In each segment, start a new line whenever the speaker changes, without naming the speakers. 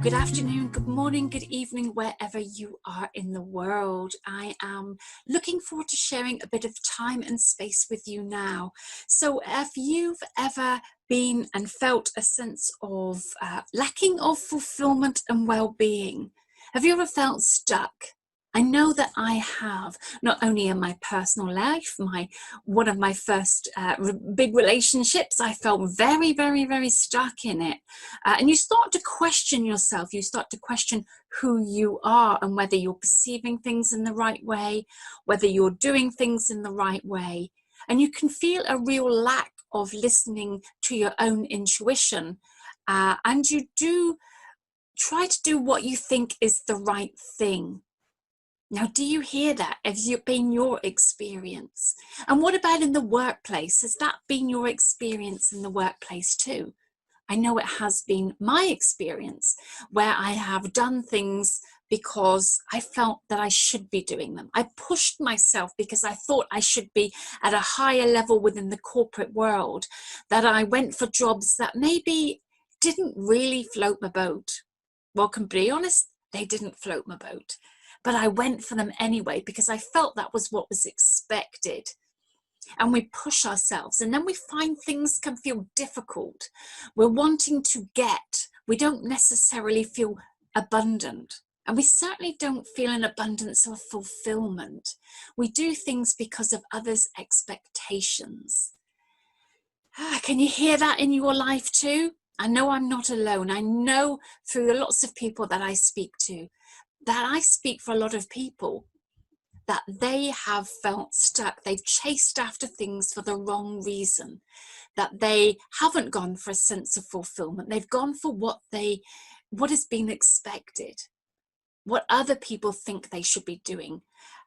Good afternoon, good morning, good evening, wherever you are in the world. I am looking forward to sharing a bit of time and space with you now. So if you've ever been and felt a sense of lacking of fulfillment and well-being, have you ever felt stuck? I know that I have, not only in my personal life, one of my first big relationships, I felt very, very, very stuck in it. And you start to question yourself, you start to question who you are and whether you're perceiving things in the right way, whether you're doing things in the right way. And you can feel a real lack of listening to your own intuition. And you do try to do what you think is the right thing. Now, do you hear that? Has it been your experience? And what about in the workplace? Has that been your experience in the workplace too? I know it has been my experience where I have done things because I felt that I should be doing them. I pushed myself because I thought I should be at a higher level within the corporate world, that I went for jobs that maybe didn't really float my boat. Well, to be honest, they didn't float my boat. But I went for them anyway because I felt that was what was expected. And we push ourselves, and then we find things can feel difficult. We're wanting to get, we don't necessarily feel abundant. And we certainly don't feel an abundance of fulfillment. We do things because of others' expectations. Can you hear that in your life too? I know I'm not alone. I know through the lots of people that I speak to, that I speak for a lot of people, that they have felt stuck. They've chased after things for the wrong reason, that they haven't gone for a sense of fulfillment. They've gone for what has been expected, what other people think they should be doing,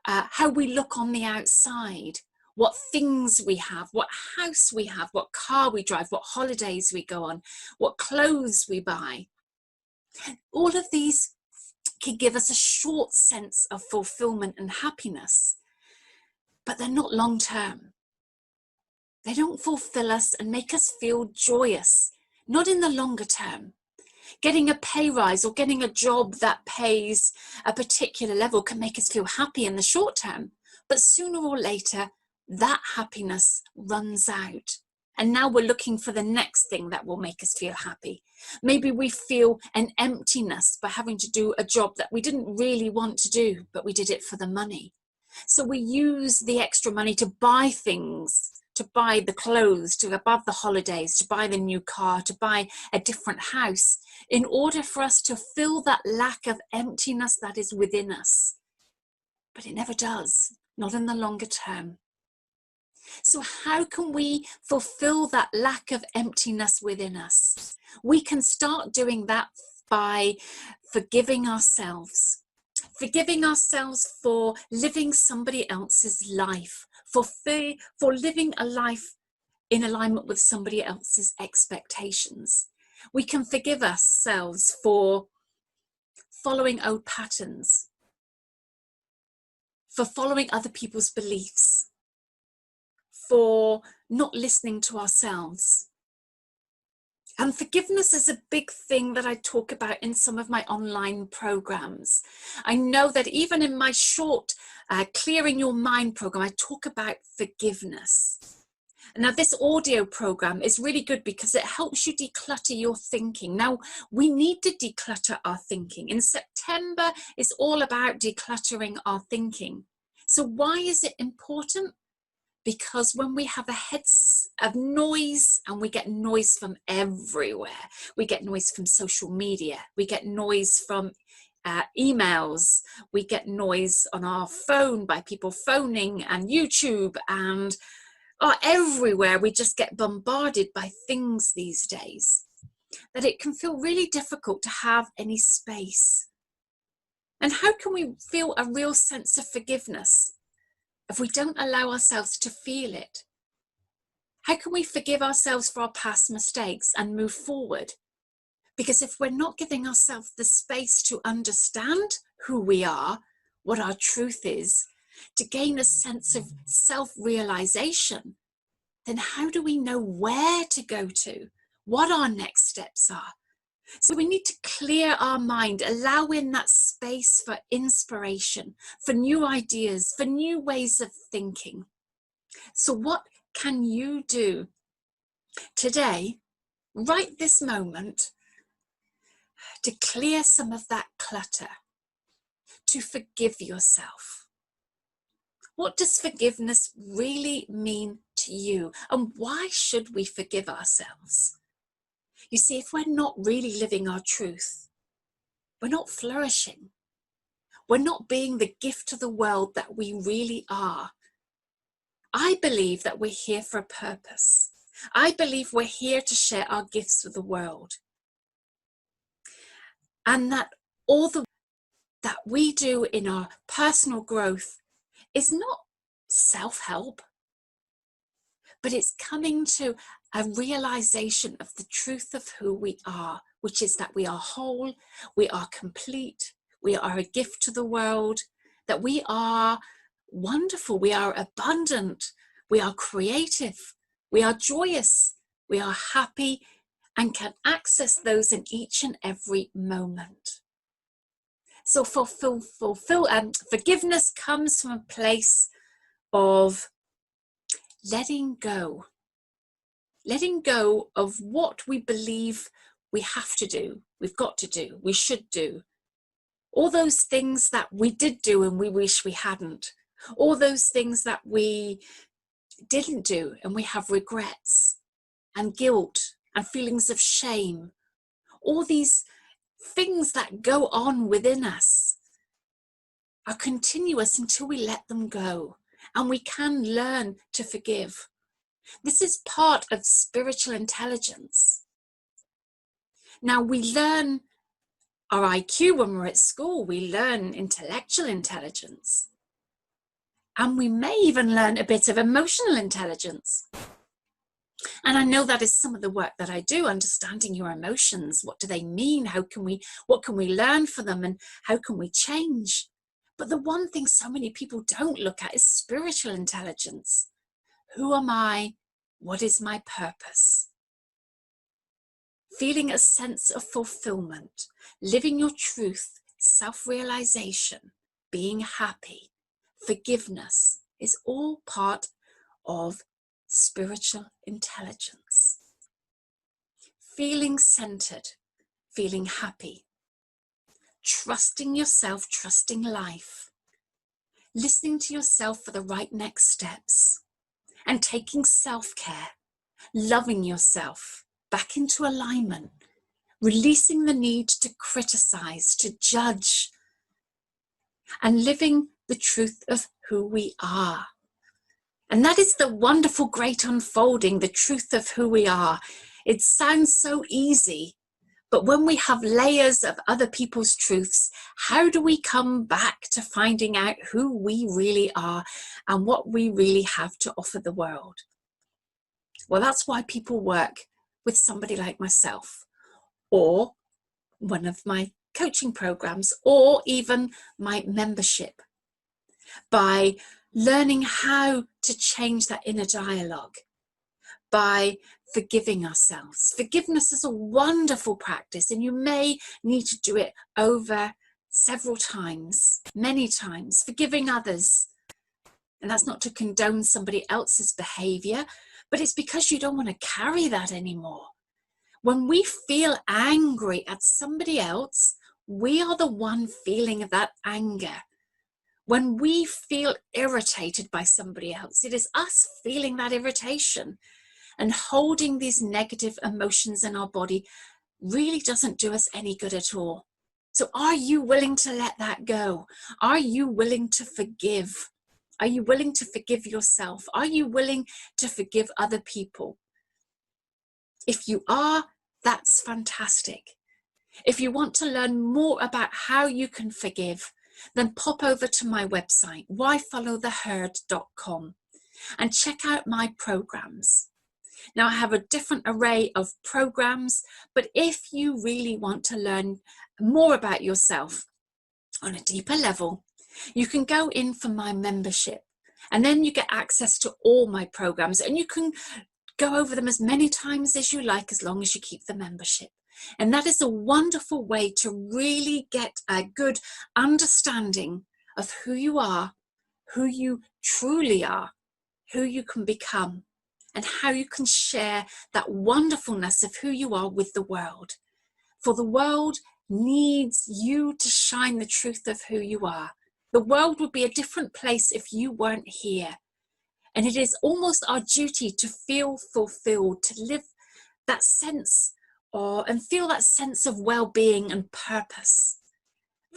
how we look on the outside, what things we have, what house we have, what car we drive, what holidays we go on, what clothes we buy. All of these can give us a short sense of fulfillment and happiness, but they're not long term. They don't fulfill us and make us feel joyous, not in the longer term. Getting a pay rise or getting a job that pays a particular level can make us feel happy in the short term, but sooner or later, that happiness runs out. And now we're looking for the next thing that will make us feel happy. Maybe we feel an emptiness by having to do a job that we didn't really want to do, but we did it for the money. So we use the extra money to buy things, to buy the clothes, to above the holidays, to buy the new car, to buy a different house, in order for us to fill that lack of emptiness that is within us. But it never does, not in the longer term. So how can we fulfill that lack of emptiness within us? We can start doing that by forgiving ourselves. Forgiving ourselves for living somebody else's life, for living a life in alignment with somebody else's expectations. We can forgive ourselves for following old patterns, for following other people's beliefs, for not listening to ourselves. And forgiveness is a big thing that I talk about in some of my online programs. I know that even in my short Clearing Your Mind program, I talk about forgiveness. Now, this audio program is really good because it helps you declutter your thinking. Now, we need to declutter our thinking. In September, it's all about decluttering our thinking. So why is it important? Because when we have a head of noise, and we get noise from everywhere, we get noise from social media, we get noise from emails, we get noise on our phone by people phoning, and YouTube, and everywhere we just get bombarded by things these days, that it can feel really difficult to have any space. And how can we feel a real sense of forgiveness if we don't allow ourselves to feel it? How can we forgive ourselves for our past mistakes and move forward? Because if we're not giving ourselves the space to understand who we are, what our truth is, to gain a sense of self-realisation, then how do we know where to go to, what our next steps are? So we need to clear our mind, allow in that space for inspiration, for new ideas, for new ways of thinking. So what can you do today, right this moment, to clear some of that clutter, to forgive yourself? What does forgiveness really mean to you? And why should we forgive ourselves? You see, if we're not really living our truth, we're not flourishing. We're not being the gift to the world that we really are. I believe that we're here for a purpose. I believe we're here to share our gifts with the world. And that all the that we do in our personal growth is not self-help, but it's coming to a realization of the truth of who we are, which is that we are whole, we are complete, we are a gift to the world, that we are wonderful, we are abundant, we are creative, we are joyous, we are happy, and can access those in each and every moment. So forgiveness comes from a place of letting go of what we believe we have to do, we've got to do, we should do. All those things that we did do and we wish we hadn't. All those things that we didn't do and we have regrets and guilt and feelings of shame. All these things that go on within us are continuous until we let them go, and we can learn to forgive. This is part of spiritual intelligence. Now, we learn our IQ when we're at school, we learn intellectual intelligence, and we may even learn a bit of emotional intelligence. And I know that is some of the work that I do, understanding your emotions. What do they mean? What can we learn from them, and how can we change? But the one thing so many people don't look at is spiritual intelligence. Who am I? What is my purpose? Feeling a sense of fulfillment, living your truth, self-realization, being happy, forgiveness is all part of spiritual intelligence. Feeling centered, feeling happy, trusting yourself, trusting life, listening to yourself for the right next steps, and taking self-care, loving yourself back into alignment, releasing the need to criticize, to judge, and living the truth of who we are. And that is the wonderful, great unfolding, the truth of who we are. It sounds so easy, but when we have layers of other people's truths, how do we come back to finding out who we really are and what we really have to offer the world? Well, that's why people work with somebody like myself, or one of my coaching programs, or even my membership, by learning how to change that inner dialogue, by forgiving ourselves. Forgiveness is a wonderful practice, and you may need to do it over several times, many times, forgiving others. And that's not to condone somebody else's behavior, but it's because you don't want to carry that anymore. When we feel angry at somebody else, we are the one feeling that anger. When we feel irritated by somebody else, it is us feeling that irritation. And holding these negative emotions in our body really doesn't do us any good at all. So are you willing to let that go? Are you willing to forgive? Are you willing to forgive yourself? Are you willing to forgive other people? If you are, that's fantastic. If you want to learn more about how you can forgive, then pop over to my website, whyfollowtheherd.com, and check out my programs. Now, I have a different array of programs, but if you really want to learn more about yourself on a deeper level, you can go in for my membership, and then you get access to all my programs, and you can go over them as many times as you like, as long as you keep the membership. And that is a wonderful way to really get a good understanding of who you are, who you truly are, who you can become, and how you can share that wonderfulness of who you are with the world. For the world needs you to shine the truth of who you are. The world would be a different place if you weren't here. And it is almost our duty to feel fulfilled, to live that sense and feel that sense of well-being and purpose.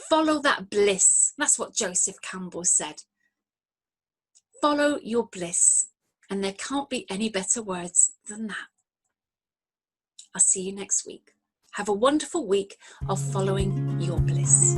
Follow that bliss. That's what Joseph Campbell said. Follow your bliss. And there can't be any better words than that. I'll see you next week. Have a wonderful week of following your bliss.